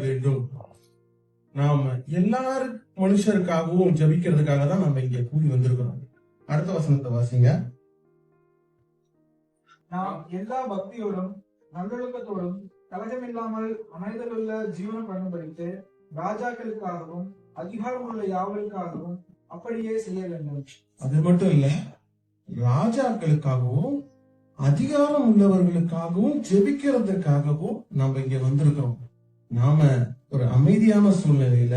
வேண்டும். நாம எல்லாரும் மனுஷருக்காகவும் ஜபிக்கிறதுக்காக தான் நம்ம இங்க கூடி வந்திருக்கிறோம். அடுத்த வசனத்தை வாசிங்க. நாம் எல்லா பக்தியோடும் நல்லொழுக்கத்தோடும் கலகமில்லாமல் அமைதலுள்ள ஜீவனம் பண்ணும்படித்து ராஜாக்களுக்காகவும் அதிகாரம் உள்ள யாவருக்காகவும் அப்படியே செய்ய வேண்டும். அது மட்டும் இல்ல, ராஜாக்களுக்காகவும் அதிகாரம் உள்ளவர்களுக்காகவும் ஜெபிக்கிறதுக்காகவும் நம்ம இங்க வந்திருக்கிறோம். நாம ஒரு அமைதியான சூழ்நிலையில,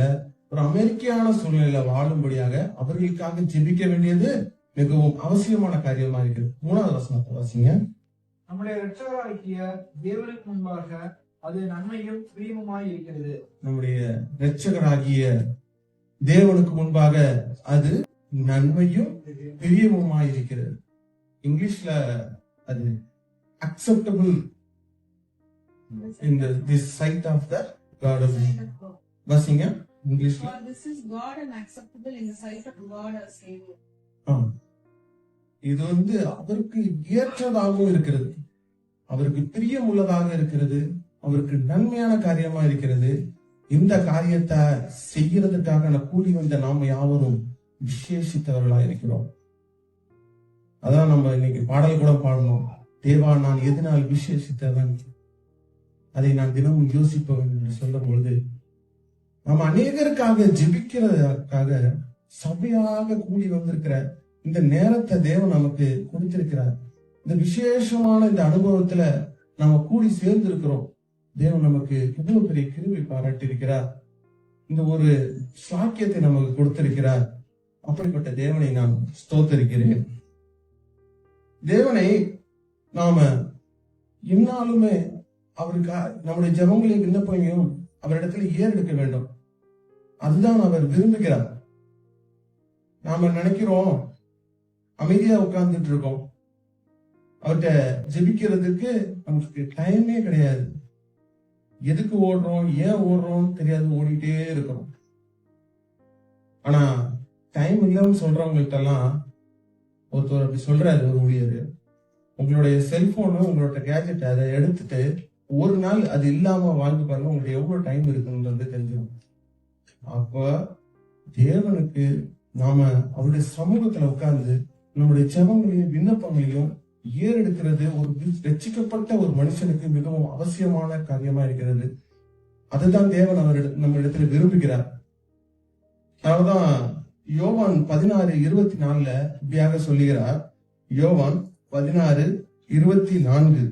ஒரு அமைதியான சூழ்நிலையில வாழும்படியாக அவர்களுக்காக ஜெபிக்க வேண்டியது மிகவும் அவசியமான காரியமா இருக்குது. 3வது வசனத்தை வாசிங்க. நம்முடைய இரட்சகராகிய தேவனுக்கு முன்பாக அது நன்மையும் பிரியமுமாய் இருக்கிறது. நம்முடைய இரட்சகராகிய தேவனுக்கு முன்பாக அது நன்மையும் பிரியமுமாய் இருக்கிறது. இங்கிலீஷ்ல அது acceptable in this sight of the God of வாசிங்க இங்கிலீஷ்ல. This is God and acceptable in the sight of God our Savior. இது அவருக்கு ஏற்றதாகவும் இருக்கிறது, அவருக்கு பிரியமுள்ளதாக இருக்கிறது, அவருக்கு நன்மையான காரியமா இருக்கிறது. இந்த காரியத்தை செய்யறதுக்காக கூடி வந்த நாம யாவரும் விசேஷித்தவர்களா இருக்கிறோம். அதான் நம்ம இன்னைக்கு பாடல் கூட பாடணும். தேவா, நான் எதனால் விசேஷித்தவன், அதை நான் தினமும் யோசிப்பவன் என்று சொல்லும் பொழுது, நம்ம அநேகருக்காக ஜெபிக்கிறதுக்காக சபையாக கூடி வந்திருக்கிற இந்த நேரத்தை தேவன் நமக்கு கொடுத்திருக்கிறார். இந்த விசேஷமான இந்த அனுபவத்துல நாம கூடி சேர்ந்து இருக்கிறோம். தேவன் நமக்கு எவ்வளவு பெரிய கிருபை பாராட்டி இருக்கிறார். இந்த ஒரு சாக்கியத்தை நமக்கு கொடுத்திருக்கிறார். அப்படிப்பட்ட தேவனை நான் ஸ்தோத்தரிக்கிறேன். தேவனை நாம இன்னாலுமே அவருக்கு நம்முடைய ஜெபங்களையும் விண்ணப்பங்களையும் அவரிடத்துல ஏறெடுக்க வேண்டும். அதுதான் அவர் விரும்புகிறார். நாம நினைக்கிறோம், அமைதியா உட்கார்ந்துட்டு இருக்கோம், அவர்கிட்ட ஜெபிக்கிறதுக்கு நமக்கு டைமே கிடையாது. எதுக்கு ஓடுறோம், ஏன் ஓடுறோம் தெரியாது, ஓடிட்டே இருக்கிறோம். ஆனா டைம் இல்லைன்னு சொல்றவங்கள்ட்ட எல்லாம் ஒருத்தர் அப்படி சொல்றாரு, ஒரு ஊழியர், உங்களுடைய செல்போனு, உங்களோட கேஜெட் அதை எடுத்துட்டு ஒரு நாள் அது இல்லாம வாழ்ந்து பாருங்க, உங்களுக்கு எவ்வளவு டைம் இருக்குன்றது தெரிஞ்சிடும். அப்ப தேவனுக்கு நாம அவருடைய சமூகத்துல உட்கார்ந்து நம்முடைய ஜெபங்களையும் விண்ணப்பங்களையும் ஏறெடுக்கிறது ஒரு ரட்சிக்கப்பட்ட ஒரு மனுஷனுக்கு மிகவும் அவசியமான காரியமா இருக்கிறது. அதுதான் தேவன் நம்ம இடத்துல விரும்புகிறார். அதனாலதான் யோவான் 16:24 இப்படியாக சொல்லுகிறார். யோவான் 16:24,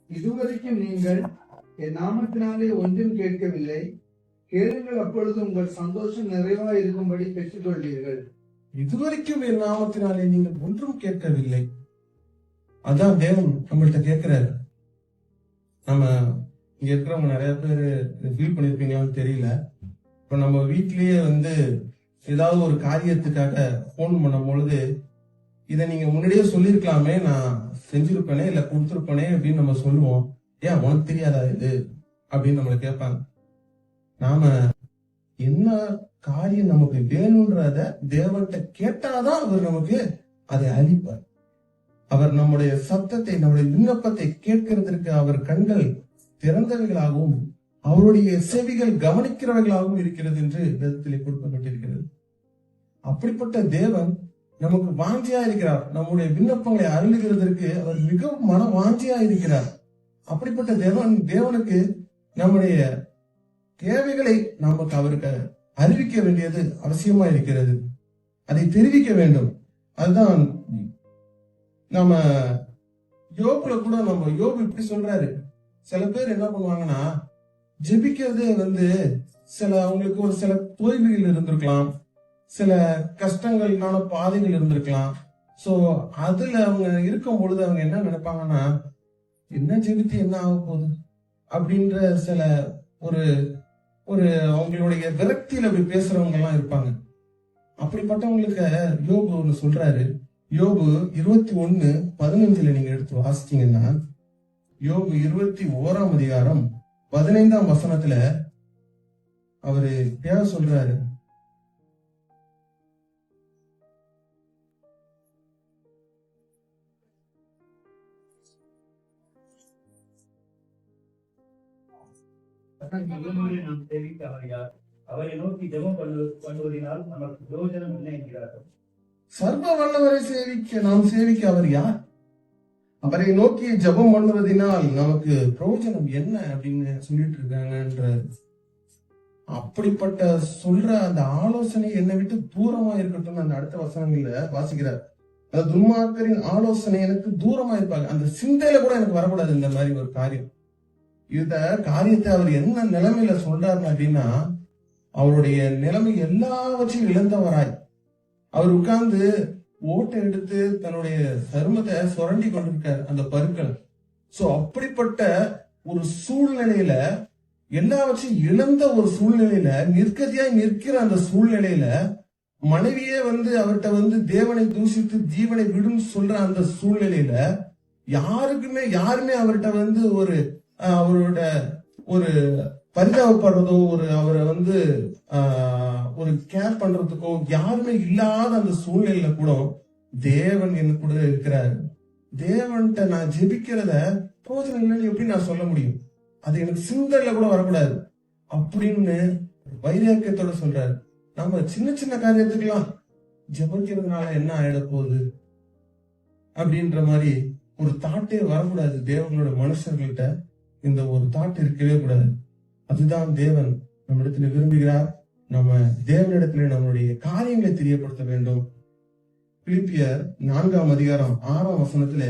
இதுவரைக்கும் நீங்கள் என் நாமத்தினாலே ஒன்றும் கேட்கவில்லை, கேளுங்கள், அப்பொழுது உங்கள் சந்தோஷம் நிறைவா இருக்கும்படி பெற்றுக் கொள்வீர்கள். இதுவரைக்கும் என் நாமத்தினாலே நீங்கள் ஒன்றும் கேட்கவில்லை. அதான் தேவன் நம்மள்கிட்ட கேட்கிறாரு. நம்ம இங்க இருக்கிறவங்க நிறைய பேர் ஃபீல் பண்ணிருப்பீங்களான்னு தெரியல. இப்ப நம்ம வீட்லயே ஏதாவது ஒரு காரியத்துக்காக போன் பண்ணும் பொழுது, இதை நீங்க முன்னாடியே சொல்லிருக்கலாமே, நான் செஞ்சிருப்பேனே இல்ல கொடுத்திருப்பேனே அப்படின்னு நம்ம சொல்லுவோம். ஏன் உனக்கு தெரியாதா இது அப்படின்னு நம்மளை கேட்பாங்க. நாம என்ன காரியம் நமக்கு வேணும்ன்றத தேவன்கிட்ட கேட்டாதான் அவர் நமக்கு அதை அளிப்பார். அவர் நம்முடைய சத்தத்தை, நம்முடைய விண்ணப்பத்தை கேட்கிறதற்கு அவர் கண்கள் திறந்தவைகளாகவும் அவருடைய செவிகள் கவனிக்கிறவைகளாகவும் இருக்கிறது என்று வேதத்திலே கொடுக்கப்பட்டிருக்கிறது. அப்படிப்பட்ட தேவன் நமக்கு வாஞ்சியா இருக்கிறார். நம்முடைய விண்ணப்பங்களை அருளுகிறதற்கு அவர் மிகவும் மன வாஞ்சியா இருக்கிறார். அப்படிப்பட்ட தேவனுக்கு நம்முடைய தேவைகளை நமக்கு அவருக்கு அறிவிக்க வேண்டியது அவசியமா இருக்கிறது. அதை தெரிவிக்க வேண்டும். அதுதான் நம்ம யோபுல கூட யோபு இப்படி சொல்றாரு. சில பேர் என்ன பண்ணுவாங்கன்னா, ஜெபிக்கிறது சில அவங்களுக்கு ஒரு சில தோல்விகள் இருந்திருக்கலாம், சில கஷ்டங்கள்னால பாதைகள் இருந்திருக்கலாம். சோ அதுல அவங்க இருக்கும் பொழுது அவங்க என்ன நினைப்பாங்கன்னா, என்ன ஜெபித்து என்ன ஆக போகுது அப்படின்ற சில ஒரு ஒரு அவங்களுடைய விரக்தியில அப்படி பேசுறவங்க எல்லாம் இருப்பாங்க. அப்படிப்பட்டவங்களுக்கு யோபு ஒண்ணு சொல்றாரு. யோபு 21:15 நீங்க எடுத்து வாசிச்சீங்கன்னா, யோபு 21:15 அவரு சொல்றாரு, இருமுறை நாம் சேவிக்க அவர் யார்? அவரை நோக்கி ஜெபம் பண்ணுவதினால் நமக்கு பிரயோஜனம் என்ன என்கிறார்கள். சர்வ வல்லவரை நாம் சேவிக்க அவர் யார்? அவரை நோக்கி ஜெபம் பண்ணுவதனால் நமக்கு பிரயோஜனம் என்ன அப்படின்னு சொல்லிட்டு இருக்காங்கன்ற அப்படிப்பட்ட சொல்ற அந்த ஆலோசனை என்னை விட்டு தூரமா இருக்கட்டும். அந்த அடுத்த வசனங்கள்ல வாசிக்கிறார், அந்த துன்மார்க்கரின் ஆலோசனை எனக்கு தூரமா இருப்பாங்க. அந்த சிந்தையில கூட எனக்கு வரக்கூடாது இந்த மாதிரி ஒரு காரியம். இந்த காரியத்தை அவர் என்ன நிலைமையில சொல்றாரு அப்படின்னா, அவருடைய நிலைமை எல்லாவற்றையும் இழந்தவராய் அவர் உட்கார்ந்து ஓட்டை எடுத்து தன்னுடைய சருமத்தை சுரண்டி கொண்டிருக்கார், அந்த பருக்கள். சோ அப்படிப்பட்ட ஒரு சூழ்நிலையில, எல்லாவற்றையும் இழந்த ஒரு சூழ்நிலையில, நிற்கதியாய் நிற்கிற அந்த சூழ்நிலையில, மனைவியே அவர்கிட்ட தேவனை தூஷித்து ஜீவனை விடும் சொல்ற அந்த சூழ்நிலையில யாருமே அவர்கிட்ட அவரோட ஒரு பரிதாபப்படுறதோ அவரை ஒரு கேர் பண்றதுக்கோ யாருமே இல்லாத அந்த சூழ்நிலையில கூட தேவன் என்ன கூட இருக்கிறார். தேவன்கிட்ட நான் ஜெபிக்கிறத பிரோஜனம் இல்லைன்னு எப்படி நான் சொல்ல முடியும்? அது எனக்கு சிந்தனையில கூட வரக்கூடாது அப்படின்னு வைராக்கியத்தோட சொல்றாரு. நம்ம சின்ன சின்ன காரியத்துக்கெல்லாம் ஜெபிக்கிறதுனால என்ன ஆயிட போகுது அப்படின்ற மாதிரி ஒரு தாட்டே வரக்கூடாது. தேவங்களோட மனுஷர்கள்ட்ட இந்த ஒரு தாட் இருக்கவே கூடாது. அதுதான் தேவன் நம்மிடத்துல விரும்புகிறார். நம்ம தேவனிடத்துல நம்மளுடைய காரியங்களை தெரியப்படுத்த வேண்டும். பிலிப்பியர் 4ஆம் அதிகாரம் 6ஆம் வசனத்துல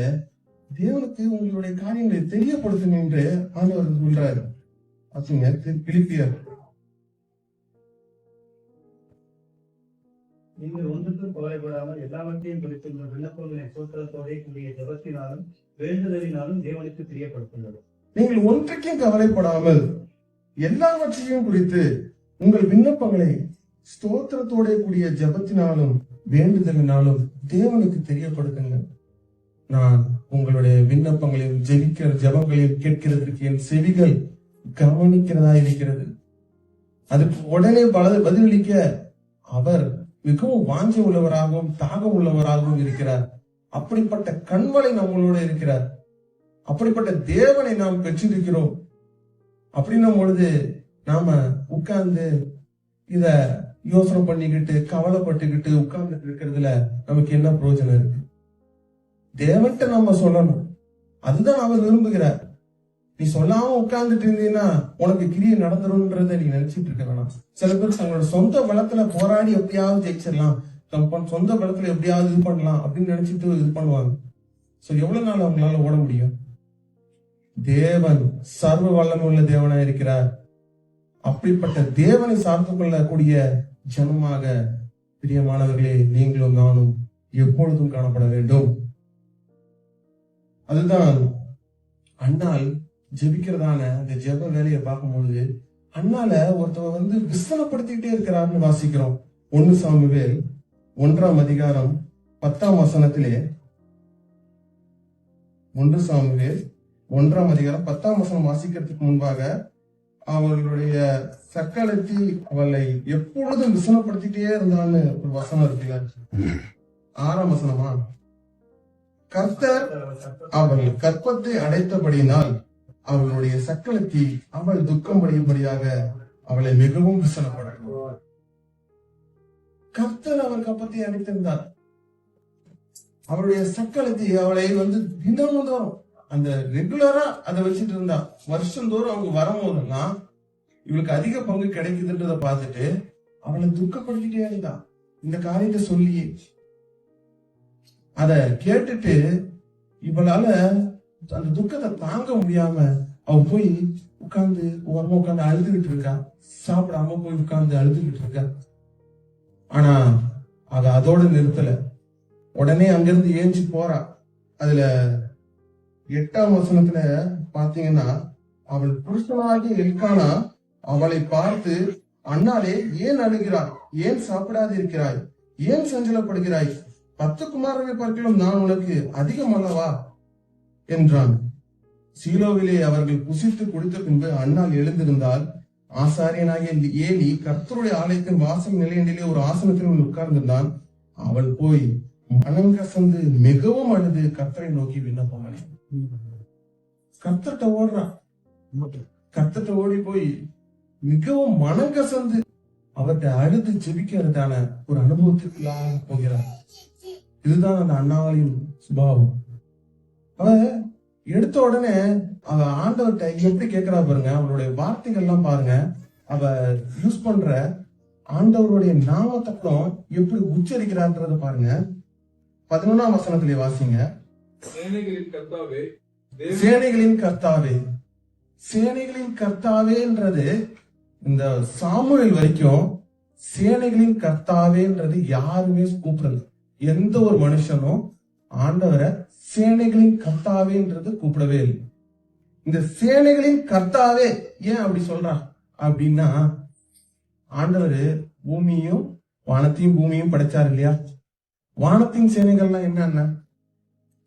தேவனுக்கு உங்களுடைய காரியங்களை தெரியப்படுத்துங்க என்று ஆண்டவர் சொல்றாரு. பிலிப்பியர் நீங்கள் ஒன்றுக்கும் கவலைப்படாமல் எல்லாவற்றையும் குறித்து உங்கள் விண்ணப்பங்களை சோத்திரத்தோட கூடிய ஜெபத்தினாலும் வேண்டுதலினாலும் தேவனுக்கு தெரியப்படுத்துங்கள். நீங்கள் ஒன்றுக்கும் கவலைப்படாமல் எல்லாவற்றையும் குறித்து உங்கள் விண்ணப்பங்களை ஸ்தோத்திரத்தோட கூடிய ஜெபத்தினாலும் வேண்டுதலினாலும் தேவனுக்கு தெரியப்படுத்துங்க. நான் உங்களுடைய விண்ணப்பங்களையும் ஜெபங்களையும் கேட்கிறதற்கு என் செவிகள் கவனிக்கிறதா இருக்கிறது. அதுக்கு உடனே பதிலளிக்க அவர் மிகவும் வாஞ்சை உள்ளவராகவும் தாகம் உள்ளவராகவும் இருக்கிறார். அப்படிப்பட்ட கண்வளை நம்மளோட இருக்கிறார். அப்படிப்பட்ட தேவனை நாம் பெற்றிருக்கிறோம். அப்படின்னும் பொழுது நாம உட்கார்ந்து இத யோசனை பண்ணிக்கிட்டு கவலைப்பட்டுக்கிட்டு உட்கார்ந்துட்டு இருக்கிறதுல நமக்கு என்ன பிரயோஜனம் இருக்கு? தேவன்கிட்ட நம்ம சொல்லணும். அதுதான் அவர் விரும்புகிறார். நீ சொல்லாம உட்கார்ந்துட்டு இருந்தீங்கன்னா உனக்கு கிரியை நடந்துரும்ன்றத நீ நினைச்சிட்டு இருக்க வேணாம். சில பேர் தங்களோட சொந்த பலத்துல போராடி எப்படியாவது ஜெயிச்சிடலாம், சொந்த பலத்துல எப்படியாவது இது பண்ணலாம் அப்படின்னு நினைச்சிட்டு இது பண்ணுவாங்க. சோ எவ்வளவு நாள் அவங்களால ஓட முடியும்? தேவன் சர்வ வல்லமை உள்ள தேவனா இருக்கிறார். அப்படிப்பட்ட தேவனை சார்ந்து கொள்ளக்கூடிய ஜனமாக பிரியமானவர்களே நீங்களும் நானும் எப்பொழுதும் காணப்பட வேண்டும். அதுதான் அண்ணால் ஜெபிக்கிறதான அந்த ஜெப வேலையை பார்க்கும்பொழுது அண்ணால ஒருத்தவ விசனப்படுத்திக்கிட்டே இருக்கிறாருன்னு வாசிக்கிறோம். 1 சாமுவேல் 1ஆம் அதிகாரம் 10ஆம் வசனத்திலே 1 சாமுவேல் 1ஆம் அதிகாரம் 10ஆம் வசனம் வாசிக்கிறதுக்கு முன்பாக அவளுடைய சக்களத்தி அவளை எப்பொழுதும் விசனப்படுத்திட்டே இருந்தான்னு ஒரு வசனம் இருக்குல்ல, 6ஆம் வசனமா? கர்த்தர் அவள் கற்பத்தை அடைத்தபடியினால் அவளுடைய சக்களத்தி அவள் துக்கம் அடையும்படியாக அவளை மிகவும் விசனப்படுகிறார். கர்த்தர் அவர் கற்பத்தை அடைத்திருந்தார். அவருடைய சக்களத்தி அவளை தினமும் தோறும் அந்த ரெகுலரா அதை வச்சுட்டு இருந்தா. வருஷந்தோறும் அவங்க வரும்போதெல்லாம் இவளுக்கு அதிக பங்கு கிடைக்குதுன்றத பார்த்துட்டு அவளை துக்கப்படுத்திட்டே இருந்தா. இந்த காரியத்தை சொல்லி அத கேட்டுட்டு இவளால அந்த துக்கத்தை தாங்க முடியாம அவ போய் உட்கார்ந்து ஓரமா உட்கார்ந்து அழுதுகிட்டு இருக்கா. சாப்பிடாம போய் உட்கார்ந்து அழுதுகிட்டு இருக்கா. ஆனா அவ அதோட நிறுத்தல. உடனே அங்கிருந்து ஏஞ்சி போறா. அதுல 8ஆம் வசனத்துல பாத்தீங்கன்னா, அவள் புருஷனாகிய எல்கானா அவளை பார்த்து, அண்ணாலே ஏன் அழுகிறாய்? ஏன் சாப்பிடாது இருக்கிறாய்? ஏன் சஞ்சலப்படுகிறாய்? 10 குமாரரை பார்க்கலாம் நான் உனக்கு அதிகம் அல்லவா என்றான். சீலோவிலே அவர்கள் புசித்து குடித்த பின்பு அண்ணால் எழுந்திருந்தால், ஆசாரியனாகிய ஏலி கர்த்தருடைய ஆலயத்தின் வாசல் நிலையண்டிலே ஒரு ஆசனத்தில் உட்கார்ந்திருந்தான். அவள் போய் மனம் கசந்து மிகவும் அழுது கர்த்தரை நோக்கி விண்ணப்பம். கர்த்தர்ட்ட ஓடுறான். கர்த்தர்ட்ட ஓடி போய் மிகவும் மனங்கசந்து அவர்கிட்ட அழுது ஜெபிக்கிறதான ஒரு அனுபவத்திற்குள்ளாக போகிறார். இதுதான் அந்த அண்ணாவின் சுபாவம். அவ எடுத்த உடனே அவ ஆண்டவர்கிட்ட எப்படி கேட்கிறா பாருங்க, அவளுடைய வார்த்தைகள்லாம் பாருங்க, அவ யூஸ் பண்ற ஆண்டவருடைய நாமத்தை கூட எப்படி உச்சரிக்கிறான்றத பாருங்க. 11ஆம் வசனத்திலே வாசிங்க. சேனைகளின் கர்த்தாவே, சேனைகளின் கர்த்தாவே. சேனைகளின் கர்த்தாவேன்றது இந்த சாமுவேல் வரைக்கும் சேனைகளின் கர்த்தாவேன்றது யாருமே கூப்பிடல. எந்த ஒரு மனுஷனும் ஆண்டவரை சேனைகளின் கர்த்தாவேன்றது கூப்பிடவே இல்லை. இந்த சேனைகளின் கர்த்தாவே ஏன் அப்படி சொல்றா அப்படின்னா, ஆண்டவர் பூமியும் வானத்தையும் பூமியும் படைச்சார் இல்லையா? வானத்தின் சேனைகள்லாம் என்னன்னா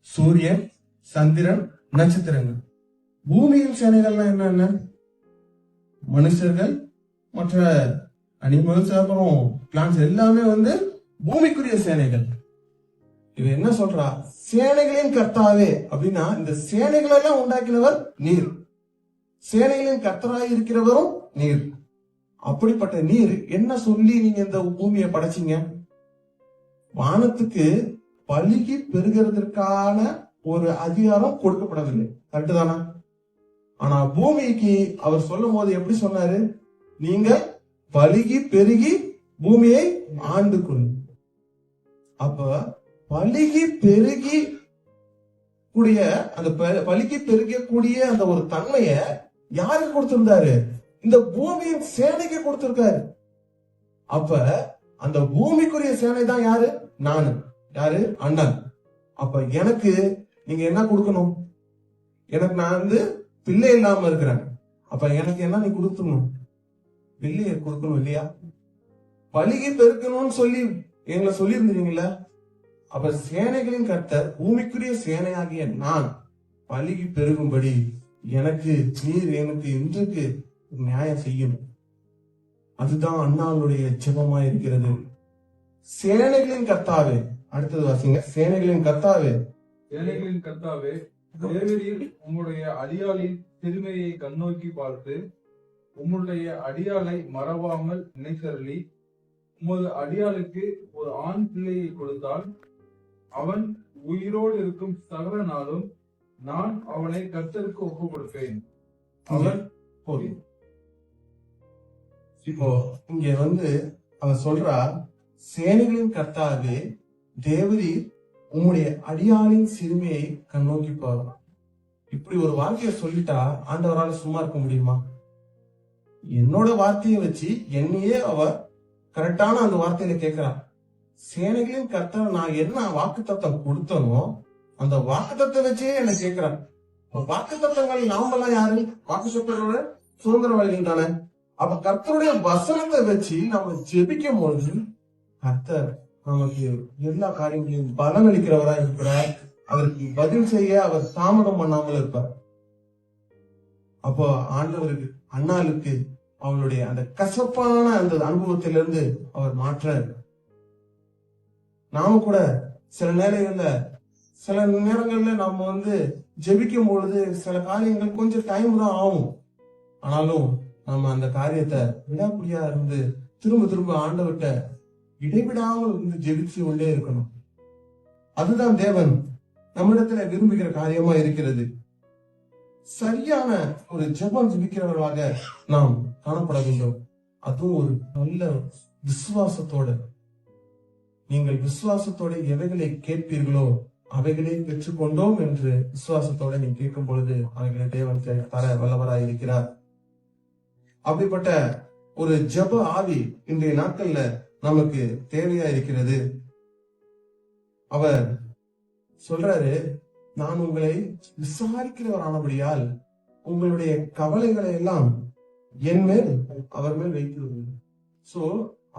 சூரியன், சந்திரன், நட்சத்திரங்கள். பூமியின் சேனைகள்லாம் என்னன்னா மனுஷர்கள், மற்ற அனிமல்ஸ், அப்புறம் பிளான்ஸ் எல்லாமே பூமிக்குரிய சேனைகள். இவ என்ன சொல்றா? சேனைகளின் கர்த்தாவே அப்படின்னா இந்த சேனைகள் எல்லாம் உண்டாக்கினவர் நீர், சேனைகளின் கர்த்தராய் இருக்கிறவரும் நீர். அப்படிப்பட்ட நீர் என்ன சொல்லி நீங்க இந்த பூமியை படைச்சீங்க? வானத்துக்கு பலுகி பெருகிறதுக்கான ஒரு அதிகாரம் கொடுக்கப்படவில்லை, கரெக்டுதானா? ஆனா பூமிக்கு அவர் சொல்லும் போது எப்படி சொன்னாரு? நீங்க பலுகி பெருகி பூமியை ஆண்டு கொள். அப்ப பலுகி பெருகி கூடிய அந்த பலுகி பெருகக்கூடிய அந்த ஒரு தன்மைய யாருக்கு கொடுத்திருந்தாரு? இந்த பூமியின் சேனைக்கு கொடுத்திருக்காரு. அப்ப அந்த பூமிக்குரிய சேனை தான் யாரு? நானு. யாரு? அண்ணன். அப்ப எனக்கு நீங்க என்ன கொடுக்கணும்? எனக்கு நான் பிள்ளை இல்லாம இருக்கிறேன். அப்ப எனக்கு என்ன நீ கொடுக்கணும்? பிள்ளைய கொடுக்கணும் இல்லையா? பலுகி பெருக்கணும்னு சொல்லி எங்களை சொல்லி இருந்தீங்களா? அப்ப சேனைகளின் கர்த்தர் பூமிக்குரிய சேனையாகிய நான் பலுகி பெருகும்படி எனக்கு நீர் எனக்கு இன்றைக்கு நியாயம் செய்யணும். அதுதான் அண்ணாவுடைய ஜெபமா இருக்கிறது. சேனைகளின் கர்த்தாவே. அடுத்தது வாசிங்க. சேனைகளின் கர்த்தாவே. சேனைகளின் கர்த்தாவே, தேவரீர் உம்முடைய அடியாளின் சிறுமையை கண்ணோக்கி பார்த்து உம்முடைய அடியாளை மறவாமல் நினைத்தருளி உமது அடியாளுக்கு ஒரு ஆண் பிள்ளையை கொடுத்தால் அவன் உயிரோடு இருக்கும் சகல நாளும் நான் அவனை கர்த்தருக்கு ஒப்பு கொடுப்பேன். அவன் போதும். இப்போ இங்க அவன் சொல்றா, சேனைகளின் கர்த்தாவே தேவரீர் உம்முடைய அடியாளின் சிறுமையை கண்ணோக்கி பாரு. இப்படி ஒரு வார்த்தையை சொல்லிட்டா ஆண்டவரால சும்மா இருக்க முடியுமா? என்னோட வார்த்தையை வச்சு என்னையே அவ கரெக்டான அந்த வார்த்தையில கேட்கிறா. சேனைகளின் கர்த்தர் நான் என்ன வாக்குத்தத்தம் கொடுத்தனோ அந்த வாக்குத்தத்தை வச்சே என்ன கேட்கிறான். வாக்குத்தத்தங்கள் நாமெல்லாம் யாரு? வாக்குத்தத்தோட சுதந்திரவாளிகள் தானே. அப்ப கர்த்தருடைய வசனத்தை வச்சு நம்ம ஜெபிக்கும் பொழுது கர்த்தர் நமக்கு எல்லா காரியங்களையும் பலன் அளிக்கிறவரா இருக்கிறார். அதற்கு பதில் செய்ய அவர் தாமதம் பண்ணாமல் இருப்பார். அப்போ ஆண்டவருக்கு அண்ணாளுக்கு அவளுடைய அந்த கசப்பான அந்த அனுபவத்திலிருந்து அவர் மாற்றார். நாம கூட சில நேரங்கள்ல நம்ம ஜெபிக்கும் பொழுது சில காரியங்கள் கொஞ்சம் டைம் தான் ஆகும். ஆனாலும் நம்ம அந்த காரியத்தை விடாப்பிடியா திரும்ப திரும்ப ஆண்டவர்கிட்ட இடைவிடாமல் ஜெபிச்சு கொண்டே இருக்கணும். அதுதான் தேவன் நம்மிடத்துல விரும்புகிற காரியமா இருக்கிறது. சரியான ஒரு ஜெபம் ஜெபிக்கிறவர்களாக நாம் காணப்பட வேண்டும். அதுவும் ஒரு நல்ல விசுவாசத்தோட. நீங்கள் விசுவாசத்தோட எவைகளை கேட்பீர்களோ அவைகளை பெற்றுக்கொண்டோம் என்று விசுவாசத்தோட நீங்க கேட்கும் பொழுது அவைகளை தேவன் தர வல்லவராய் இருக்கிறார். அப்படிப்பட்ட ஒரு ஜெப ஆவி இன்றைய நாட்கள்ல நமக்கு தேவையா இருக்கிறது. அவர் சொல்றாரு, நான் உங்களை விசாரிக்கிறவரானபடியால் உங்களுடைய கவலைகளை எல்லாம் என் மேல் அவர் மேல் வைத்து. சோ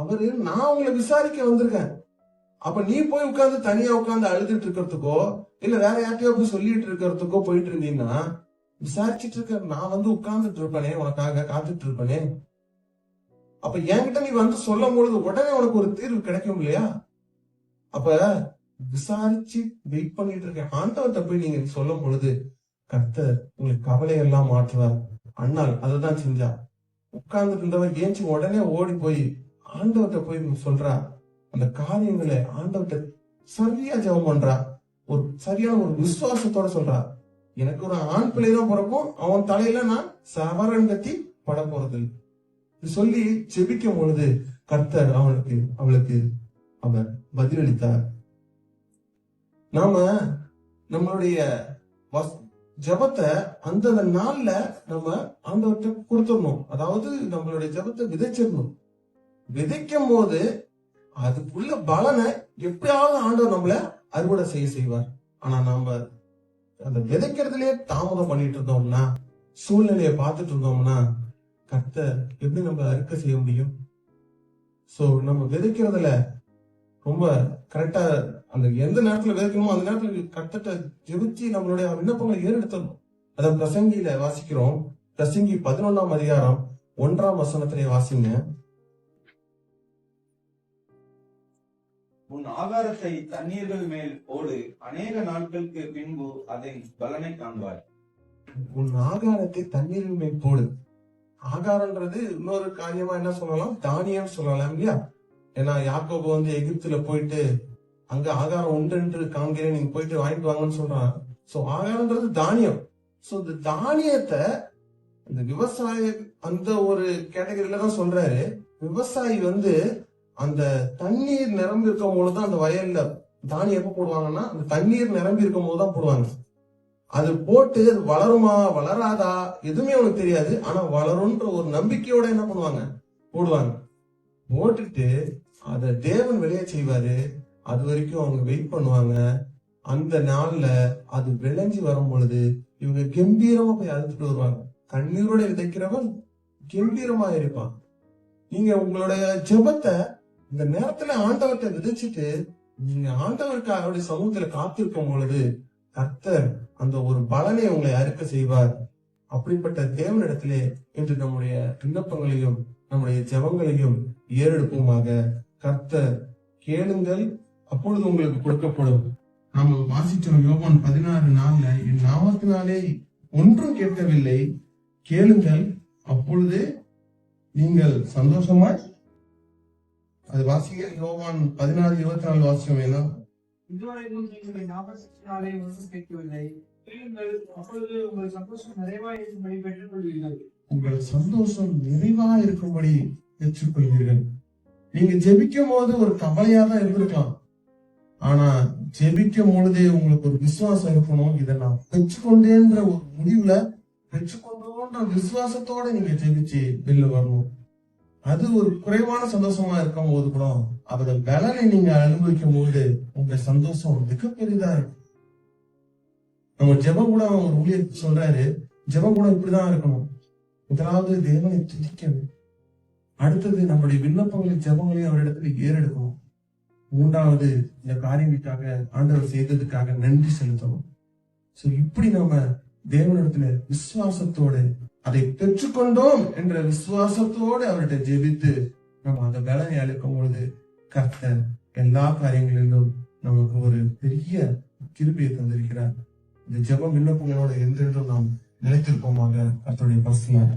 அவரு நான் உங்களை விசாரிக்க வந்திருக்கேன். அப்ப நீ போய் உட்கார்ந்து தனியா உட்கார்ந்து அழுதுட்டு இருக்கிறதுக்கோ இல்ல வேற யார்ட்டையோ போய் சொல்லிட்டு இருக்கிறதுக்கோ போயிட்டு இருந்தீங்கன்னா விசாரிச்சுட்டு இருக்க நான் உட்கார்ந்துட்டு இருப்பேனே, உனக்காக காத்துட்டு இருப்பேனே. அப்ப என்கிட்ட நீ சொல்லும் பொழுது உடனே உனக்கு ஒரு தீர்வு கிடைக்கும் இல்லையா? அப்ப விசாரிச்சு வெயிட் பண்ணிட்டு இருக்க ஆண்டவர்கிட்ட போய் நீங்க சொல்லும் பொழுது கர்த்தர் உங்களுக்கு கவலை எல்லாம் மாற்றுவார். அண்ணாள் அதுதான் செஞ்சா. உட்கார்ந்துட்டு இருந்தவர் ஏஞ்சி உடனே ஓடி போய் ஆண்டவர்கிட்ட போய் சொல்றா. அந்த காரியங்களை ஆண்டவர்கிட்ட சரியா ஜெபம் பண்றா. ஒரு சரியான ஒரு விசுவாசத்தோட சொல்றா, எனக்கு ஒரு ஆண் பிள்ளைதான் பிறக்கும், அவன் தலையில நான் சவரன் கத்தி பட போறது சொல்லி ஜெபிக்கும் பொழுது கர்த்தர் அவளுக்கு அவர் பதிலளித்தார். நாம நம்மளுடைய ஜெபத்தை அந்த நாள்ல நம்ம ஆண்டவர்கிட்ட கொடுத்துடணும். அதாவது நம்மளுடைய ஜெபத்தை விதைச்சிடணும். விதைக்கும் போது அதுக்குள்ள பலனை எப்படியாவது ஆண்டவர் நம்மள அறுவடை செய்வார். ஆனா நாம அந்த விதைக்கிறதுலயே தாமதம் பண்ணிட்டு இருந்தோம்னா, சூழ்நிலையை பார்த்துட்டு இருந்தோம்னா கர்த்தர் எப்படி நம்ம அறுக்க செய்ய முடியும்? சோ நம்ம விதைக்கிறதுல ரொம்ப கரெக்டா அந்த எந்த நேரத்துல விதைக்கணுமோ அந்த நேரத்துல கர்த்தர்ட்ட ஜெபிச்சு நம்மளுடைய விண்ணப்பங்களை ஏறெடுத்தணும். அத பிரசங்கியில வாசிக்கிறோம். பிரசங்கி 11ஆம் அதிகாரம் 1ஆம் வசனத்திலே வாசிங்க. உன் ஆகாரத்தை தண்ணீர்கள் மேல் போடு, அநேக நாட்களுக்கு பின்பு அதன் பலனை காண்பாய். உன் ஆகாரத்தை தண்ணீரின் மேல் போடு. ஆகாரம்ன்றது இன்னொரு காரியமா என்ன சொல்லலாம், தானியம் சொல்லலாம் இல்லையா? ஏன்னா யாக்கோபு எகிப்துல போயிட்டு அங்க ஆகாரம் உண்டு என்று காண்கிறேன், நீங்க போயிட்டு வாங்கிட்டு வாங்கன்னு சொல்றான். சோ ஆகாரம்ன்றது தானியம். சோ இந்த தானியத்தை இந்த விவசாய அந்த ஒரு கேட்டகரியில தான் சொல்றாரு. விவசாயி அந்த தண்ணீர் நிரம்பி இருக்கும் போதுதான் அந்த வயல்ல தானியம் எப்ப போடுவாங்கன்னா அந்த தண்ணீர் நிரம்பி இருக்கும் போதுதான் போடுவாங்க. அது போட்டு அது வளருமா வளராதா எதுவுமே அவனுக்கு தெரியாது. ஆனா வளரும்ன்ற ஒரு நம்பிக்கையோட என்ன பண்ணுவாங்க, போடுவாங்க. போட்டுட்டு அத தேவன் விளைய செய்வாரு. அது வரைக்கும் அவங்க வெயிட் பண்ணுவாங்க. அந்த நாள்ல அது விளைஞ்சி வரும் பொழுது இவங்க கம்பீரமா போய் அறுத்துட்டு வருவாங்க. கண்ணீரோட விதைக்கிறவன் கம்பீரமா இருப்பான். நீங்க உங்களுடைய ஜெபத்தை இந்த நேரத்துல ஆண்டவர்கிட்ட விதைச்சிட்டு நீங்க ஆண்டவருக்கு அவருடைய சமூகத்துல காத்திருக்கும் பொழுது கர்த்தர் அந்த ஒரு பலனை உங்களை அறுக்க செய்வார். அப்படிப்பட்ட தேவனிடத்திலே இன்று நம்முடைய விண்ணப்பங்களையும் நம்முடைய ஜெபங்களையும் ஏறெடுப்போமாக. கர்த்தர் கேளுங்கள் அப்பொழுது உங்களுக்கு கொடுக்கப்படும். நாம வாசிச்சோம் யோவான் 16:4, என் நாமத்தினாலே ஒன்றும் கேட்கவில்லை, கேளுங்கள் அப்பொழுது நீங்கள் சந்தோஷமாய். அது வாசிங்க. யோவான் 16:24 வாசிச்சோம். ஏன்னா இதுவரைக்கும் நீங்கள் நாமத்தினாலே ஒன்றும் கேட்கவில்லை, கேளுங்கள் அப்பொழுது உங்கள் சந்தோஷம் நிறைவாய் இருக்கும்படி பெற்றுக் கொள்வீர்கள். உங்கள் சந்தோஷம் நிறைவா இருக்கும்படி பெற்றுக்கொள்வீர்கள். நீங்க ஜெபிக்கும் போது ஒரு கவலையா தான் இருந்திருக்கலாம். ஆனா ஜெபிக்கும் பொழுதே உங்களுக்கு ஒரு விசுவாசம் இருக்கணும். இதை நான் பெற்றுக்கொண்டேன்ற ஒரு முடிவுல பெற்றுக்கொண்டோன்ற விசுவாசத்தோட நீங்க ஜெபிச்சு வெளில வரணும். அது ஒரு குறைவான சந்தோஷமா இருக்கும் போது கூட அதோட பலனை நீங்க அனுபவிக்கும் போது உங்க சந்தோஷம் மிகப்பெரிதா இருக்கும். நம்ம ஜெபம் கூட ஒரு ஊழியர் சொல்றாரு, ஜெபம் கூட இப்படிதான் இருக்கணும். முதலாவது தேவனை துதிக்கணும். அடுத்தது நம்முடைய விண்ணப்பங்களையும் ஜெபங்களையும் அவரிடத்துல ஏறெடுக்கணும். மூன்றாவது இந்த காரியங்களுக்காக ஆண்டவர் செய்ததுக்காக நன்றி செலுத்தணும். சோ இப்படி நம்ம தேவனிடத்துல விசுவாசத்தோடு அதை பெற்றுக்கொண்டோம் என்ற விசுவாசத்தோடு அவர்கிட்ட ஜெபித்து நம்ம அந்த பலனை அளிக்கும் பொழுது கர்த்தர் எல்லா காரியங்களிலும் நமக்கு ஒரு பெரிய கிருபையை தந்திருக்கிறார். இந்த ஜெபம் விண்ணப்பங்களோட என்றென்றும் நாம் நிலைத்திருப்போமாக. கர்த்தருடைய பரிசுத்தமான